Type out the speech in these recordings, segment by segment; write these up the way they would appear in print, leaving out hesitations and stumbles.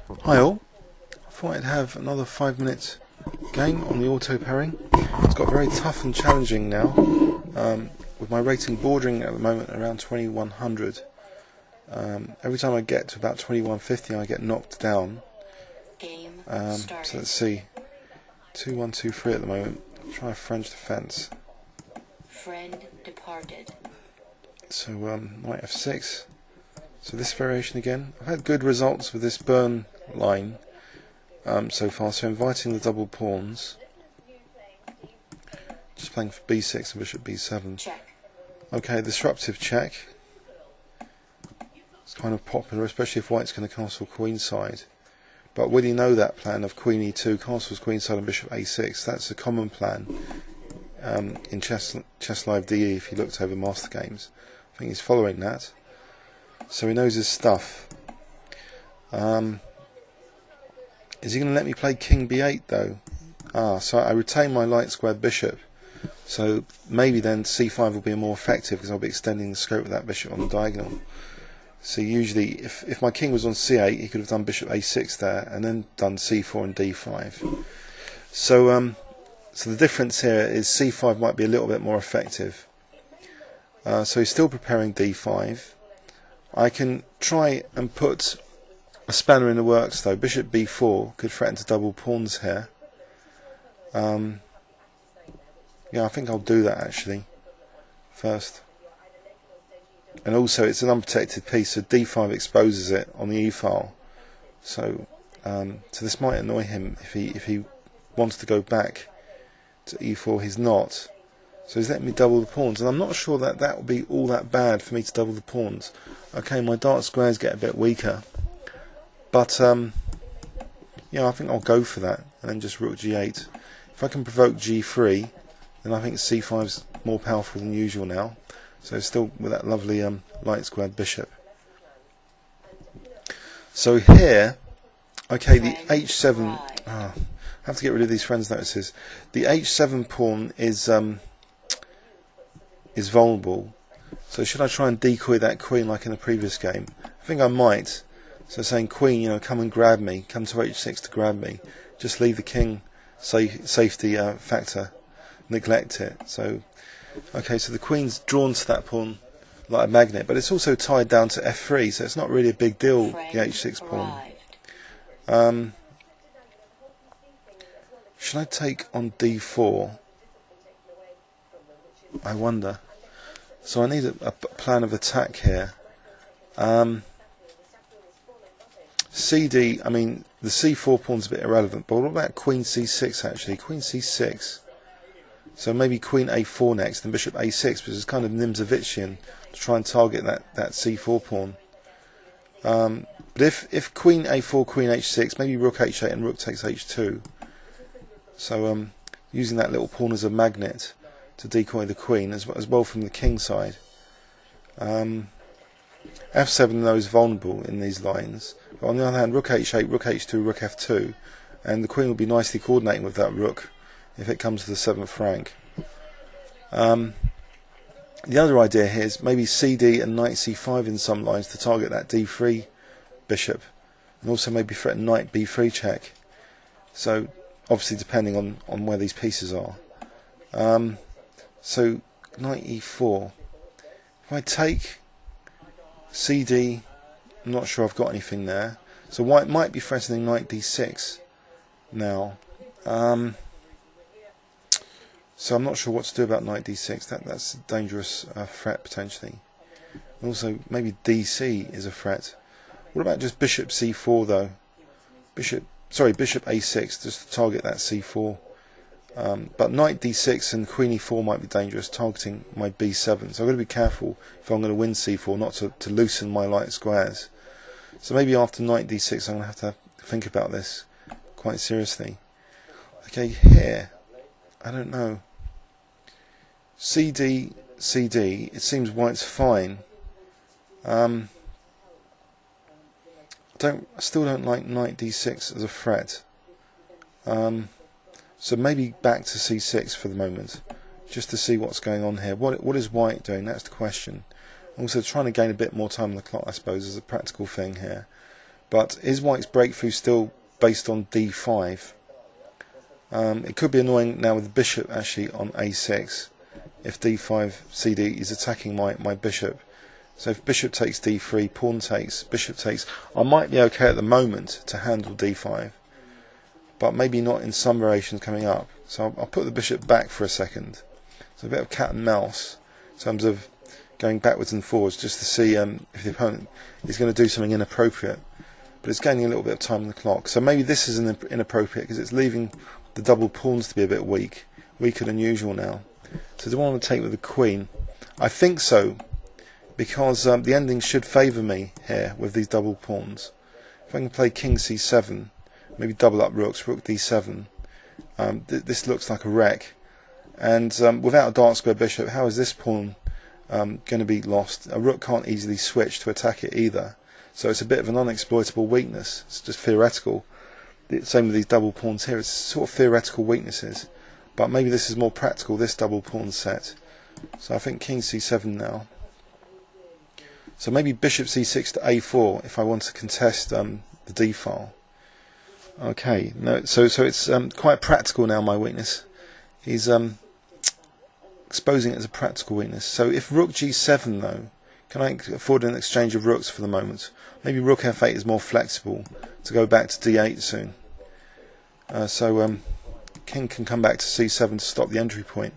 Hi all, I thought I'd have another 5-minute game on the auto pairing. It's got very tough and challenging now, with my rating bordering at the moment around 2100. Every time I get to about 2150 I get knocked down. So let's see, 2-1-2-3 at the moment. I'll try a French defence. Friend departed. So knight f6. So this variation again. I've had good results with this burn line so far, so inviting the double pawns. Just playing for b6 and bishop b7. Check. Okay, disruptive check. It's kind of popular, especially if white's going to castle queenside. But will you know that plan of queen e2, castles queenside and bishop a6? That's a common plan in Chess Live DE if you looked over master games. I think he's following that. So he knows his stuff. Is he going to let me play king b8 though? So I retain my light squared bishop. So maybe then c5 will be more effective because I'll be extending the scope of that bishop on the diagonal. So usually if my king was on c8 he could have done bishop a6 there and then done c4 and d5. So the difference here is c5 might be a little bit more effective. So he's still preparing d5. I can try and put a spanner in the works though. Bishop b4 could threaten to double pawns here. Yeah, I think I'll do that actually first. And also it's an unprotected piece, so d5 exposes it on the e-file. So this might annoy him if he wants to go back to e4. He's not. So he's letting me double the pawns, and I'm not sure that that will be all that bad for me to double the pawns. Okay, my dark squares get a bit weaker, but yeah, I think I'll go for that, and then just rook g8. If I can provoke g3, then I think c5's more powerful than usual now. So still with that lovely light squared bishop. So here, okay, the h7. I have to get rid of these friends notices. The h7 pawn is vulnerable. So should I try and decoy that queen like in the previous game? I think I might. So saying queen, you know, come and grab me, come to h6 to grab me. Just leave the king safety factor, neglect it. So okay, so the queen's drawn to that pawn like a magnet, but it's also tied down to f3, so it's not really a big deal, the h6 pawn. Should I take on d4? I wonder. So I need a plan of attack here. CD, I mean, the c4 pawn's a bit irrelevant, but what about queen c6 actually? Queen c6. So maybe queen a4 next, then bishop a6, which is kind of Nimzovitchian to try and target that c4 pawn. But if queen a4, queen h6, maybe rook h8 and rook takes h2. So using that little pawn as a magnet to decoy the queen as well from the king side. f7 though is vulnerable in these lines, but on the other hand rook h8, rook h2, rook f2, and the queen will be nicely coordinating with that rook if it comes to the 7th rank. The other idea here is maybe cd and knight c5 in some lines to target that d3 bishop, and also maybe threaten knight b3 check. So obviously depending on where these pieces are. So knight e4. If I take cd, I'm not sure I've got anything there. So white might be threatening knight d6 now. So I'm not sure what to do about knight d6. That's a dangerous threat potentially. Also maybe dc is a threat. What about just bishop c4 though? Bishop a6 just to target that c4. But knight d6 and queen e4 might be dangerous, targeting my b7. So I've got to be careful if I'm going to win c4 not to loosen my light squares. So maybe after knight d6 I'm going to have to think about this quite seriously. Okay, here, I don't know. cd, it seems white's fine. I still don't like knight d6 as a threat. So maybe back to c6 for the moment, just to see what's going on here. What is white doing? That's the question. Also trying to gain a bit more time on the clock, I suppose, is a practical thing here. But is white's breakthrough still based on d5? It could be annoying now with the bishop actually on a6 if d5 cd is attacking my bishop. So if bishop takes d3, pawn takes, bishop takes, I might be okay at the moment to handle d5, but maybe not in some variations coming up. So I'll put the bishop back for a second. So a bit of cat and mouse in terms of going backwards and forwards just to see if the opponent is going to do something inappropriate. But it's gaining a little bit of time on the clock. So maybe this is inappropriate because it's leaving the double pawns to be a bit weak, weaker than usual now. So do I want to take with the queen? I think so, because the ending should favour me here with these double pawns. If I can play king c7, maybe double up rooks, rook d7, this looks like a wreck. And without a dark square bishop, how is this pawn going to be lost? A rook can't easily switch to attack it either. So it's a bit of an unexploitable weakness. It's just theoretical. Same with these double pawns here. It's sort of theoretical weaknesses. But maybe this is more practical, this double pawn set. So I think king c7 now. So maybe bishop c6 to a4 if I want to contest the d file. Okay, no, so it's quite practical now, my weakness. He's exposing it as a practical weakness. So if rook g7 though, can I afford an exchange of rooks for the moment? Maybe rook f8 is more flexible to go back to d8 soon. King can come back to c7 to stop the entry point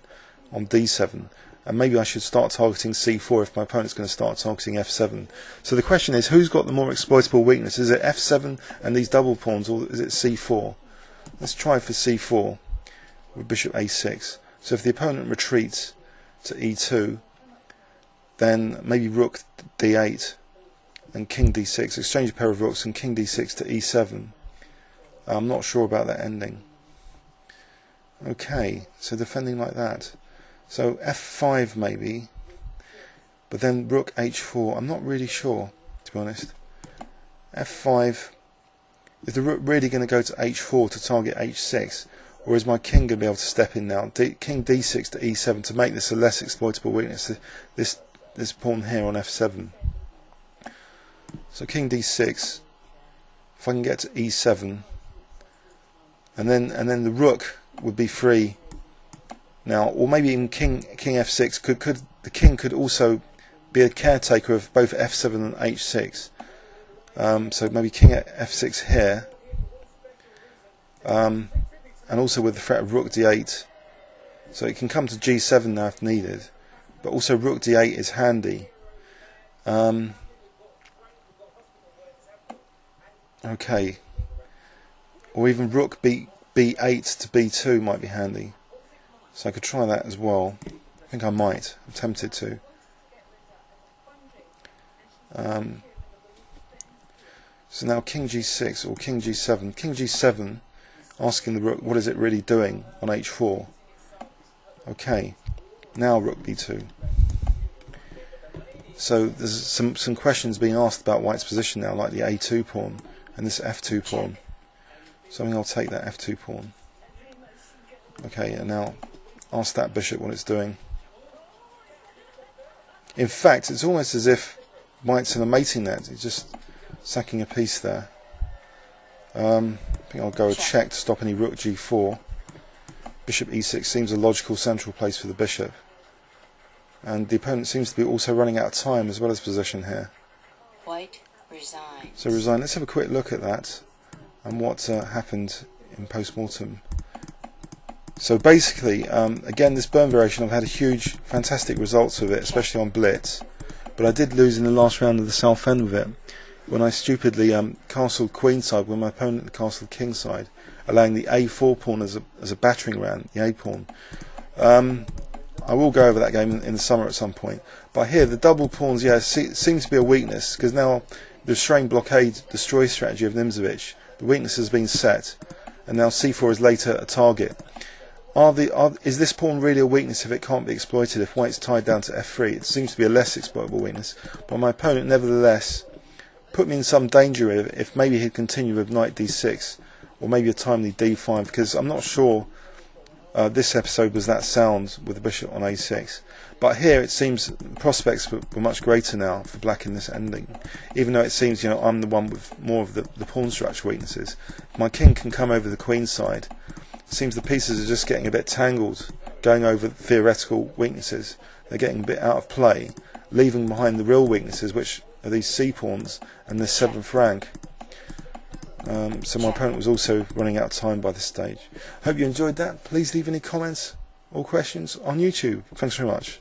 on d7. And maybe I should start targeting c4 if my opponent's going to start targeting f7. So the question is, who's got the more exploitable weakness? Is it f7 and these double pawns, or is it c4? Let's try for c4 with bishop a6. So if the opponent retreats to e2, then maybe rook d8 and king d6, exchange a pair of rooks, and king d6 to e7. I'm not sure about that ending. Okay, so defending like that. So f5 maybe, but then rook h4. I'm not really sure, to be honest. f5, is the rook really going to go to h4 to target h6, or is my king going to be able to step in now? King d6 to e7 to make this a less exploitable weakness. This pawn here on f7. So king d6. If I can get to e7, and then the rook would be free now, or maybe even king f6 could the king could also be a caretaker of both f7 and h6. So maybe king f6 here, and also with the threat of rook d8, so it can come to g7 now if needed. But also rook d8 is handy. Okay, or even rook b8 to b2 might be handy. So I could try that as well. I think I might. I'm tempted to. So now king g6 or king g7. King g7, asking the rook, what is it really doing on h4? Okay, now rook b2. So there's some questions being asked about white's position now, like the a2 pawn and this f2 pawn. So I think I'll take that f2 pawn. Okay, and now ask that bishop what it's doing. In fact, it's almost as if white's in a mating net. He's just sacking a piece there. I think I'll go a check to stop any rook g4. Bishop e6 seems a logical central place for the bishop. And the opponent seems to be also running out of time as well as position here. White resigns. So resign. Let's have a quick look at that and what happened in post-mortem. So basically, again, this burn variation, I've had a huge, fantastic results with it, especially on Blitz. But I did lose in the last round of the South End with it, when I stupidly castled Queenside when my opponent castled Kingside, allowing the a4 pawn as a battering ram, the a pawn. I will go over that game in the summer at some point. But here, the double pawns, yeah, seems to be a weakness, because now the restrain blockade destroy strategy of Nimzowitsch, the weakness has been set, and now c4 is later a target. Is this pawn really a weakness if it can't be exploited, if white's tied down to f3? It seems to be a less exploitable weakness, but my opponent nevertheless put me in some danger if maybe he'd continue with knight d6, or maybe a timely d5, because I'm not sure This episode was that sound with the bishop on a6. But here it seems the prospects were much greater now for black in this ending. Even though it seems, I'm the one with more of the pawn structure weaknesses. My king can come over the queen side. It seems the pieces are just getting a bit tangled, going over theoretical weaknesses. They're getting a bit out of play, leaving behind the real weaknesses, which are these c-pawns and this 7th rank. So my opponent was also running out of time by this stage. Hope you enjoyed that. Please leave any comments or questions on YouTube. Thanks very much.